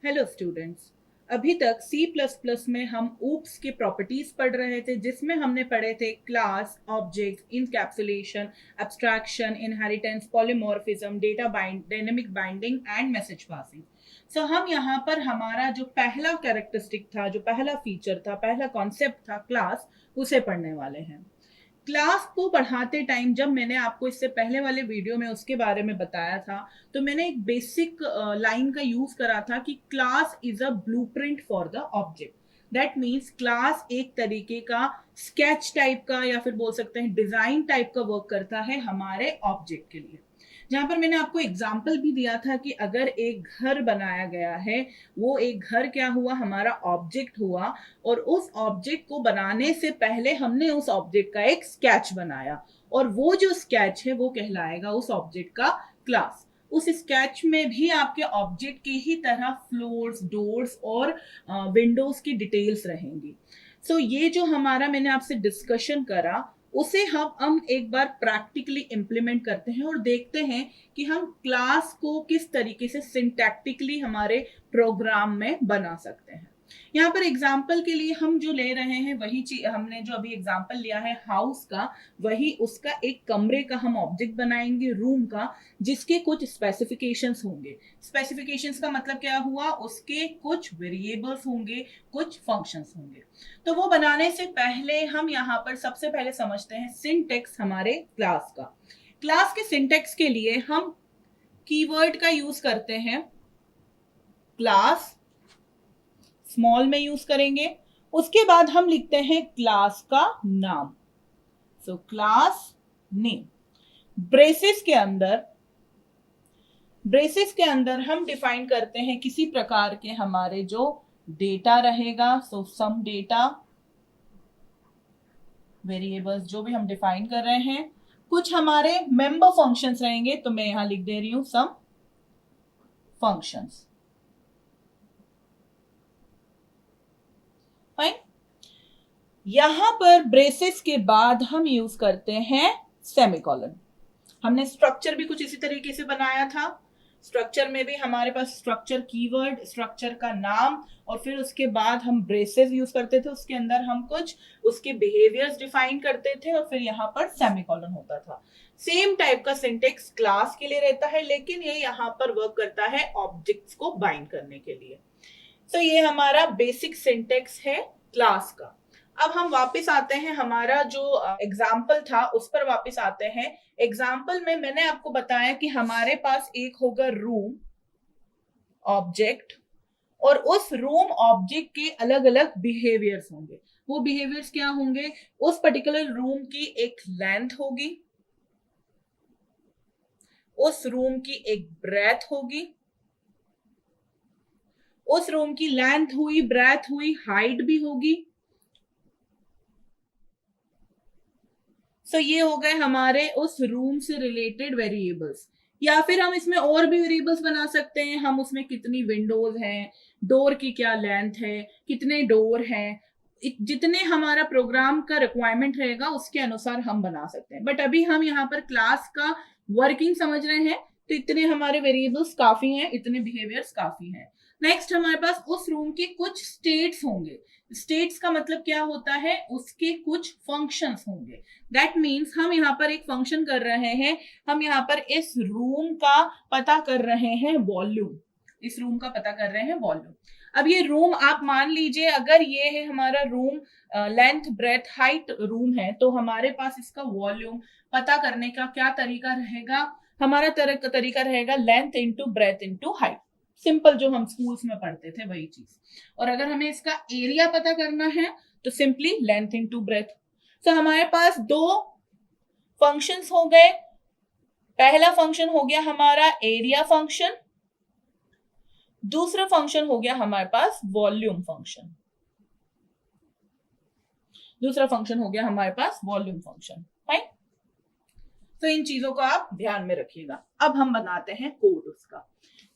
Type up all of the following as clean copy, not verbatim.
Hello students. अभी तक C++ में हम ऊप्स की प्रॉपर्टीज पढ़ रहे थे, जिसमें हमने पढ़े थे class, object, encapsulation, abstraction, inheritance, polymorphism, data dynamic binding and message passing. So हम यहाँ पर हमारा जो पहला कैरेक्टरिस्टिक था, जो पहला फीचर था, पहला कॉन्सेप्ट था क्लास, उसे पढ़ने वाले हैं। क्लास को पढ़ाते टाइम जब मैंने आपको इससे पहले वाले वीडियो में उसके बारे में बताया था, तो मैंने एक बेसिक लाइन का यूज करा था कि class is a blueprint for the object. That means class एक तरीके का स्केच टाइप का या फिर बोल सकते हैं डिजाइन टाइप का वर्क करता है हमारे ऑब्जेक्ट के लिए। जहां पर मैंने आपको एग्जाम्पल भी दिया था कि अगर एक घर बनाया गया है, वो एक घर क्या हुआ, हमारा ऑब्जेक्ट हुआ, और उस ऑब्जेक्ट को बनाने से पहले हमने उस ऑब्जेक्ट का एक स्केच बनाया, और वो जो स्केच है वो कहलाएगा उस ऑब्जेक्ट का क्लास। उस स्केच में भी आपके ऑब्जेक्ट की ही तरह फ्लोर्स, डोर्स और विंडोज की डिटेल्स रहेंगी। सो ये जो हमारा मैंने आपसे डिस्कशन करा, उसे हम एक बार प्रैक्टिकली इंप्लीमेंट करते हैं और देखते हैं कि हम क्लास को किस तरीके से सिंटैक्टिकली हमारे प्रोग्राम में बना सकते हैं। यहाँ पर एग्जाम्पल के लिए हम जो ले रहे हैं वही चीज, हमने जो अभी एग्जाम्पल लिया है हाउस का, वही उसका एक कमरे का हम ऑब्जेक्ट बनाएंगे, रूम का, जिसके कुछ स्पेसिफिकेशंस होंगे। स्पेसिफिकेशंस का मतलब क्या हुआ, उसके कुछ वेरिएबल्स होंगे, कुछ फंक्शंस होंगे। तो वो बनाने से पहले हम यहाँ पर सबसे पहले समझते हैं सिंटेक्स हमारे क्लास का। क्लास के सिंटेक्स के लिए हम कीवर्ड का यूज करते हैं, क्लास स्मॉल में यूज करेंगे। उसके बाद हम लिखते हैं क्लास का नाम, सो क्लास नेम। ब्रेसेस के अंदर हम डिफाइन करते हैं किसी प्रकार के हमारे जो डेटा रहेगा, सो सम डेटा, वेरिएबल्स जो भी हम डिफाइन कर रहे हैं। कुछ हमारे मेंबर फंक्शंस रहेंगे, तो मैं यहां लिख दे रही हूं सम फंक्शंस। फाइन। यहां पर ब्रेसेस के बाद हम यूज करते हैं सेमीकोलन। हमने स्ट्रक्चर भी कुछ इसी तरीके से बनाया था। स्ट्रक्चर में भी हमारे पास स्ट्रक्चर कीवर्ड, स्ट्रक्चर का नाम, और फिर उसके बाद हम ब्रेसेस यूज करते थे, उसके अंदर हम कुछ उसके बिहेवियर्स डिफाइन करते थे, और फिर यहाँ पर सेमीकोलन होता था। सेम टाइप का सिंटेक्स क्लास के लिए रहता है, लेकिन ये यहाँ पर वर्क करता है ऑब्जेक्ट्स को बाइंड करने के लिए। तो ये हमारा बेसिक सिंटेक्स है क्लास का। अब हम वापस आते हैं, हमारा जो एग्जाम्पल था उस पर वापस आते हैं। एग्जाम्पल में मैंने आपको बताया कि हमारे पास एक होगा रूम ऑब्जेक्ट, और उस रूम ऑब्जेक्ट के अलग अलग बिहेवियर्स होंगे। वो बिहेवियर्स क्या होंगे, उस पर्टिकुलर रूम की एक लेंथ होगी, उस रूम की एक ब्रेथ होगी, उस रूम की लेंथ हुई, ब्रेथ हुई, हाइट भी होगी। सो ये हो गए हमारे उस रूम से रिलेटेड वेरिएबल्स। या फिर हम इसमें और भी वेरिएबल्स बना सकते हैं, हम उसमें कितनी विंडोज हैं, डोर की क्या लेंथ है, कितने डोर हैं, जितने हमारा प्रोग्राम का रिक्वायरमेंट रहेगा उसके अनुसार हम बना सकते हैं। बट अभी हम यहाँ पर क्लास का वर्किंग समझ रहे हैं, तो इतने हमारे वेरिएबल्स काफी हैं, इतने बिहेवियर्स काफी हैं। नेक्स्ट हमारे पास उस रूम के कुछ स्टेट्स होंगे। स्टेट्स का मतलब क्या होता है, उसके कुछ फंक्शंस होंगे। दैट मीन्स हम यहाँ पर एक फंक्शन कर रहे हैं, हम यहाँ पर इस रूम का पता कर रहे हैं वॉल्यूम, इस रूम का पता कर रहे हैं वॉल्यूम। अब ये रूम आप मान लीजिए, अगर ये है हमारा room, length breadth height room है, तो हमारे पास इसका वॉल्यूम पता करने का क्या तरीका रहेगा, हमारा तरीका रहेगा length into breadth into height. Simple जो हम स्कूल्स में पढ़ते थे वही चीज। और अगर हमें इसका एरिया पता करना है तो सिंपली लेंथ इंटू ब्रेथ। तो हमारे पास दो फंक्शंस हो गए। पहला फंक्शन हो गया हमारा एरिया फंक्शन, दूसरा फंक्शन हो गया हमारे पास वॉल्यूम फंक्शन। फाइन। तो इन चीजों को आप ध्यान में रखिएगा। अब हम बनाते हैं कोड उसका।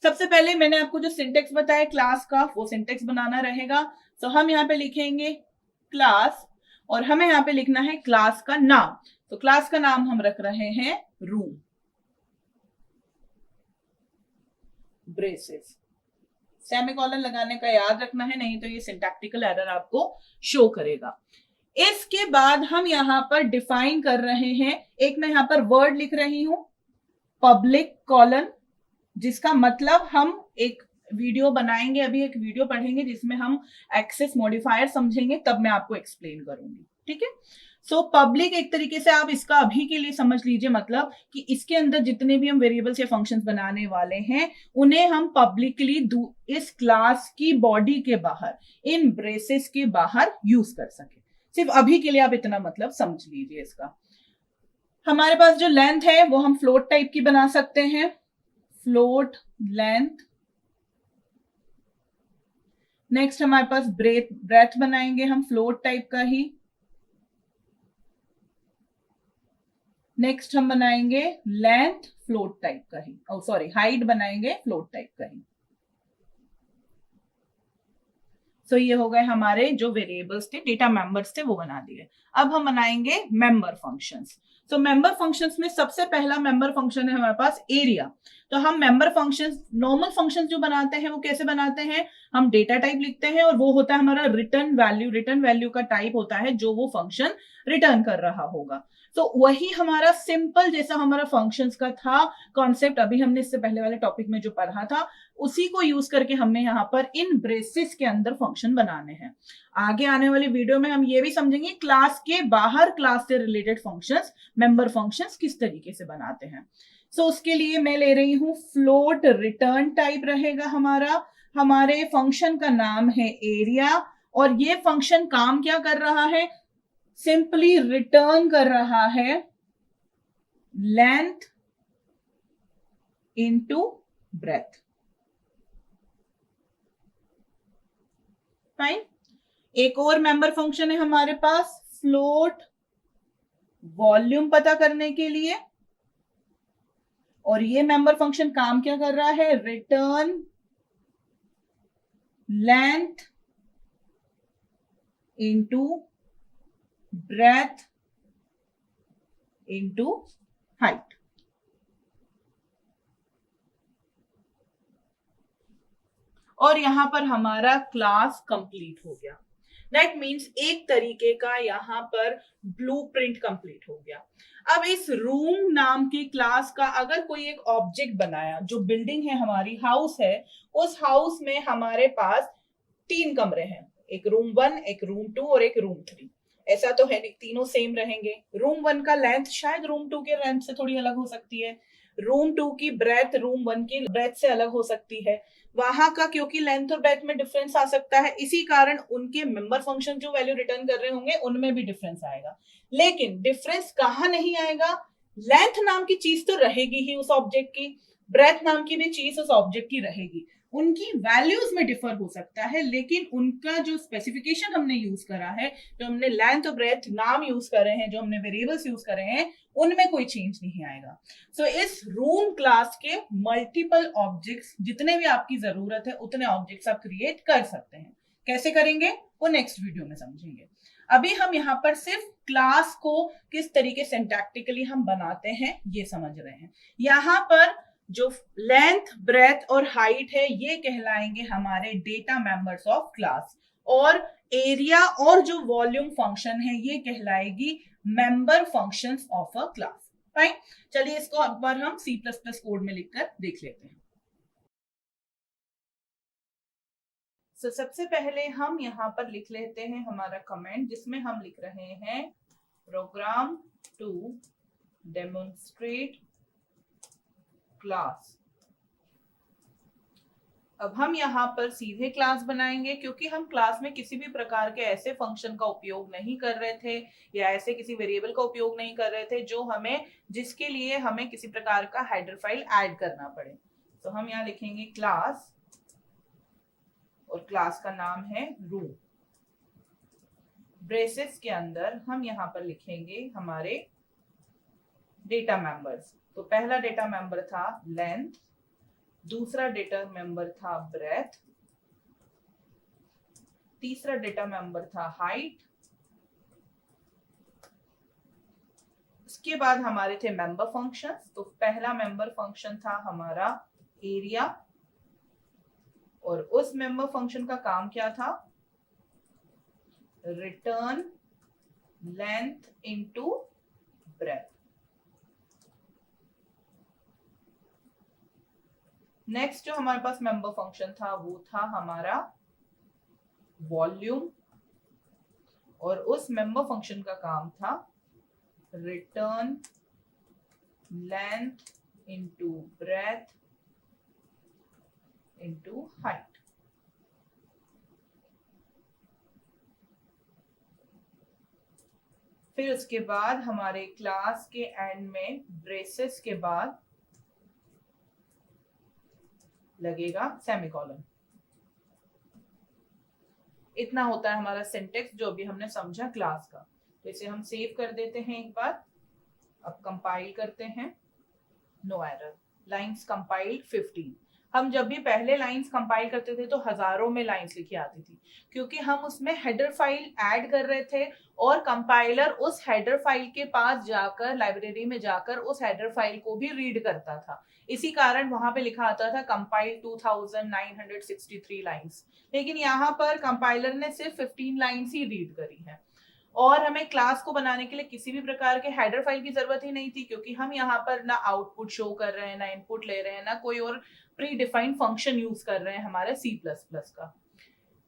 सबसे पहले मैंने आपको जो सिंटेक्स बताया क्लास का, वो सिंटेक्स बनाना रहेगा। तो हम यहाँ पे लिखेंगे क्लास, और हमें यहाँ पे लिखना है क्लास का नाम। तो क्लास का नाम हम रख रहे हैं रूम, ब्रेसेस। सेमीकोलन लगाने का याद रखना है, नहीं तो ये सिंटैक्टिकल एरर आपको शो करेगा। इसके बाद हम यहाँ पर डिफाइन कर रहे हैं, एक मैं यहाँ पर वर्ड लिख रही हूं पब्लिक कॉलन, जिसका मतलब हम एक वीडियो बनाएंगे, अभी एक वीडियो पढ़ेंगे जिसमें हम एक्सेस मॉडिफायर समझेंगे, तब मैं आपको एक्सप्लेन करूंगी। ठीक है, सो पब्लिक एक तरीके से आप इसका अभी के लिए समझ लीजिए, मतलब कि इसके अंदर जितने भी हम वेरिएबल्स या फंक्शंस बनाने वाले हैं उन्हें हम पब्लिकली इस क्लास की बॉडी के बाहर, इन ब्रेसेस के बाहर यूज कर सके। सिर्फ अभी के लिए आप इतना मतलब समझ लीजिए इसका। हमारे पास जो लेंथ है वो हम फ्लोट टाइप की बना सकते हैं, फ्लोट लेंथ। नेक्स्ट हमारे पास ब्रेथ बनाएंगे हम फ्लोट टाइप का ही। नेक्स्ट हम बनाएंगे लेंथ फ्लोट टाइप का ही, सॉरी हाइट बनाएंगे फ्लोट टाइप का ही। तो ये हो गए हमारे जो वेरिएबल्स थे, डेटा मेंबर्स थे, वो बना दिए। अब हम बनाएंगे मेंबर फंक्शंस। तो मेंबर फंक्शंस में सबसे पहला मेंबर फंक्शन है हमारे पास एरिया। तो हम मेंबर फंक्शंस, नॉर्मल फंक्शंस जो बनाते हैं वो कैसे बनाते हैं, हम डेटा टाइप लिखते हैं और वो होता है हमारा रिटर्न वैल्यू। रिटर्न वैल्यू का टाइप होता है जो वो फंक्शन रिटर्न कर रहा होगा। तो वही हमारा सिंपल जैसा हमारा फंक्शंस का था कॉन्सेप्ट, अभी हमने इससे पहले वाले टॉपिक में जो पढ़ा था उसी को यूज करके हमने यहाँ पर इन ब्रेसेस के अंदर फंक्शन बनाने हैं। आगे आने वाली वीडियो में हम ये भी समझेंगे क्लास के बाहर क्लास से रिलेटेड फंक्शंस, मेंबर फंक्शंस किस तरीके से बनाते हैं। सो उसके लिए मैं ले रही हूं फ्लोट रिटर्न टाइप रहेगा हमारा। हमारे फंक्शन का नाम है एरिया और ये फंक्शन काम क्या कर रहा है, सिंपली रिटर्न कर रहा है लेंथ इनटू ब्रेथ। फाइन। एक और मेंबर फंक्शन है हमारे पास फ्लोट वॉल्यूम पता करने के लिए, और ये मेंबर फंक्शन काम क्या कर रहा है, return length into breadth into height. और यहां पर हमारा क्लास कंप्लीट हो गया। दैट मीन्स एक तरीके का यहां पर ब्लूप्रिंट कंप्लीट हो गया। अब इस रूम नाम की क्लास का अगर कोई एक ऑब्जेक्ट बनाया, जो बिल्डिंग है हमारी, हाउस है, उस हाउस में हमारे पास 3 कमरे हैं, एक रूम 1, एक रूम 2 और एक रूम 3। ऐसा तो है नहीं, तीनों सेम रहेंगे। रूम 1 का लेंथ शायद रूम 2 के लेंथ से थोड़ी अलग हो सकती है, रूम 2 की ब्रेथ रूम 1 की ब्रेथ से अलग हो सकती है। वहां का क्योंकि लेंथ और ब्रेथ में डिफरेंस आ सकता है, इसी कारण उनके मेंबर फंक्शन जो वैल्यू रिटर्न कर रहे होंगे उनमें भी डिफरेंस आएगा। लेकिन डिफरेंस कहां नहीं आएगा, लेंथ नाम की चीज तो रहेगी ही उस ऑब्जेक्ट की, ब्रेथ नाम की भी चीज उस ऑब्जेक्ट की रहेगी। उनकी वैल्यूज में डिफर हो सकता है, लेकिन उनका जो स्पेसिफिकेशन हमने यूज करा है, जो हमने लेंथ और ब्रेथ नाम यूज करे हैं, जो हमने वेरिएबल्स यूज करे हैं, उनमें कोई चेंज नहीं आएगा। सो इस रूम क्लास के मल्टीपल ऑब्जेक्ट्स, जितने भी आपकी जरूरत है उतने ऑब्जेक्ट्स आप क्रिएट कर सकते हैं। कैसे करेंगे वो नेक्स्ट वीडियो में समझेंगे। अभी हम यहाँ पर सिर्फ क्लास को किस तरीके सिंटैक्टिकली हम बनाते हैं ये समझ रहे हैं। यहाँ पर जो लेंथ ब्रेथ और हाइट है ये कहलाएंगे हमारे डेटा मेंबर्स ऑफ क्लास, और एरिया और जो वॉल्यूम फंक्शन है ये कहलाएगी member functions of a class. Fine, चलिए इसको एक बार हम C++ कोड में लिखकर देख लेते हैं। सबसे पहले हम यहाँ पर लिख लेते हैं हमारा कमेंट, जिसमें हम लिख रहे हैं प्रोग्राम टू डेमोन्स्ट्रेट क्लास। अब हम यहाँ पर सीधे क्लास बनाएंगे, क्योंकि हम क्लास में किसी भी प्रकार के ऐसे फंक्शन का उपयोग नहीं कर रहे थे या ऐसे किसी वेरिएबल का उपयोग नहीं कर रहे थे जो हमें, जिसके लिए हमें किसी प्रकार का हेडर फाइल ऐड करना पड़े। तो हम यहाँ लिखेंगे क्लास और क्लास का नाम है रूम। ब्रेसेस के अंदर हम यहाँ पर लिखेंगे हमारे डेटा मेंबर्स। तो पहला डेटा मेंबर था लेंथ, दूसरा डेटा मेंबर था ब्रेथ, तीसरा डेटा मेंबर था हाइट, उसके बाद हमारे थे मेंबर फंक्शंस। तो पहला मेंबर फंक्शन था हमारा एरिया, और उस मेंबर फंक्शन का काम क्या था? Return length into breadth. Next जो हमारे पास मेंबर फंक्शन था वो था हमारा वॉल्यूम, और उस मेंबर फंक्शन का काम था return length into breadth into height. फिर उसके बाद हमारे क्लास के एंड में ब्रेसेस के बाद लगेगा सेमीकोलन। इतना होता है हमारा सिंटेक्स जो अभी हमने समझा क्लास का। तो इसे हम सेव कर देते हैं एक बार। अब कंपाइल करते हैं, नो एरर, लाइंस कंपाइल्ड 15। हम जब भी पहले लाइंस कंपाइल करते थे तो हजारों में लाइंस लिखी आती थी, क्योंकि हम उसमें हेडर फाइल ऐड कर रहे थे और कंपाइलर उस हेडर फाइल के पास जाकर, लाइब्रेरी में जाकर उस हेडर फाइल को भी रीड करता था। इसी कारण वहां पे लिखा आता था कंपाइल 2963 लाइंस। लेकिन यहाँ पर कंपाइलर ने सिर्फ 15 लाइंस ही रीड करी है, और हमें क्लास को बनाने के लिए किसी भी प्रकार के हेडर फाइल की जरूरत ही नहीं थी, क्योंकि हम यहाँ पर ना आउटपुट शो कर रहे हैं, ना इनपुट ले रहे हैं, ना कोई और प्री डिफाइंड फंक्शन यूज कर रहे हैं हमारे C++ का।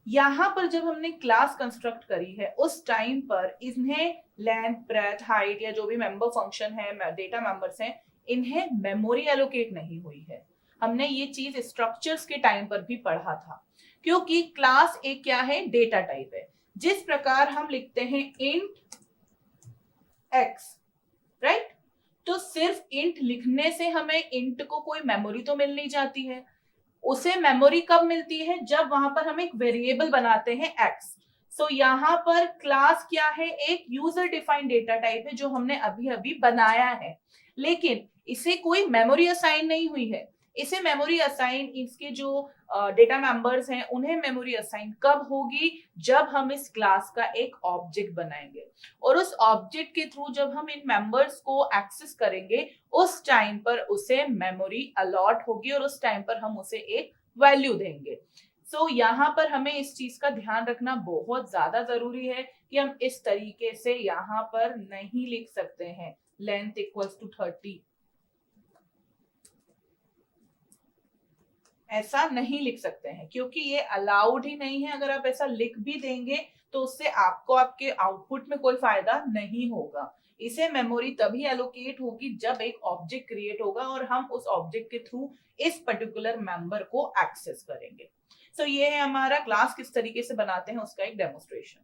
यहाँ पर जब हमने क्लास कंस्ट्रक्ट करी है उस टाइम पर इन्हें लेंथ, ब्रेथ, हाइट या जो भी मेंबर फंक्शन है, डेटा मेंबर्स हैं, इन्हें मेमोरी एलोकेट नहीं हुई है। हमने ये चीज स्ट्रक्चर्स के टाइम पर भी पढ़ा था, क्योंकि क्लास एक क्या है? डेटा टाइप है। जिस प्रकार हम लिखते हैं इंट x, राइट? तो सिर्फ इंट लिखने से हमें इंट को कोई मेमोरी तो मिल नहीं जाती है। उसे मेमोरी कब मिलती है? जब वहां पर हम एक वेरिएबल बनाते हैं x। सो यहाँ पर क्लास क्या है? एक यूजर डिफाइंड डेटा टाइप है जो हमने अभी अभी बनाया है, लेकिन इसे कोई मेमोरी असाइन नहीं हुई है। इसे मेमोरी असाइन, इसके जो डेटा मेंबर्स हैं उन्हें मेमोरी असाइन कब होगी? जब हम इस क्लास का एक ऑब्जेक्ट बनाएंगे, और उस ऑब्जेक्ट के थ्रू जब हम इन मेंबर्स को एक्सेस करेंगे उस टाइम पर उसे मेमोरी अलॉट होगी, और उस टाइम पर हम उसे एक वैल्यू देंगे। सो यहाँ पर हमें इस चीज का ध्यान रखना बहुत ज्यादा जरूरी है कि हम इस तरीके से यहाँ पर नहीं लिख सकते हैं लेंथ इक्वल्स टू 30। ऐसा नहीं लिख सकते हैं, क्योंकि ये अलाउड ही नहीं है। अगर आप ऐसा लिख भी देंगे तो उससे आपको आपके आउटपुट में कोई फायदा नहीं होगा। इसे मेमोरी तभी एलोकेट होगी जब एक ऑब्जेक्ट क्रिएट होगा और हम उस ऑब्जेक्ट के थ्रू इस पर्टिकुलर मेंबर को एक्सेस करेंगे। सो ये है हमारा क्लास किस तरीके से बनाते हैं उसका एक डेमोस्ट्रेशन।